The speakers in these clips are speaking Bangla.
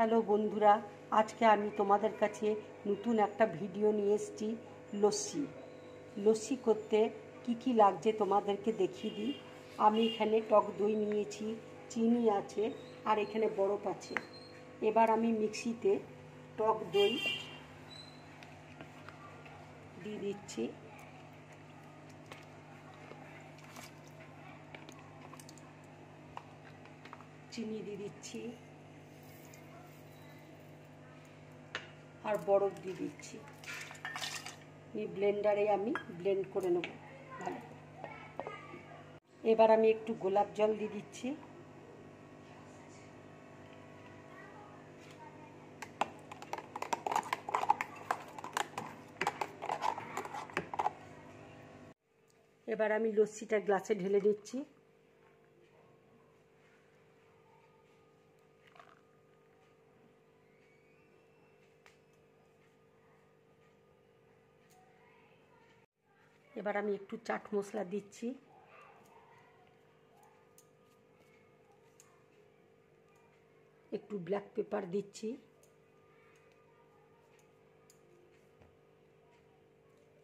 হ্যালো বন্ধুরা, আজকে আমি তোমাদের কাছে নতুন একটা ভিডিও নিয়ে এসেছি। লস্যি করতে কি কি লাগছে তোমাদেরকে দেখিয়ে দিই। আমি এখানে টক দই নিয়েছি, চিনি আছে, আর এখানে বরফ আছে। এবার আমি মিক্সিতে টক দই দিয়ে দিচ্ছি, চিনি দিয়ে দিচ্ছি, আর বরফ দিয়ে দিচ্ছি। এই ব্লেন্ডারে আমি ব্লেন্ড করে নেব ভালো। এবার আমি একটু গোলাপ জল দিয়ে দিচ্ছি, এবার আমি লস্যিটা গ্লাসে ঢেলে দিচ্ছি। এবার আমি একটু চাট মশলা দিচ্ছি, একটু ব্ল্যাক পেপার দিচ্ছি,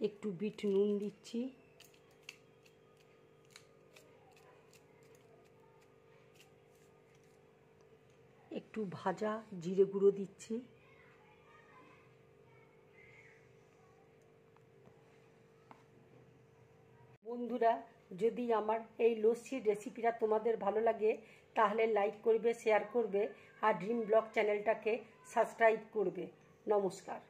একটু বিট নুন দিচ্ছি, একটু ভাজা জিরে গুঁড়ো দিচ্ছি, বন্ধুরা যদি আমার এই লস্যির রেসিপিটা তোমাদের ভালো লাগে তাহলে লাইক করবে, শেয়ার করবে, আর ড্রিম ব্লগ চ্যানেলটাকে সাবস্ক্রাইব করবে। নমস্কার।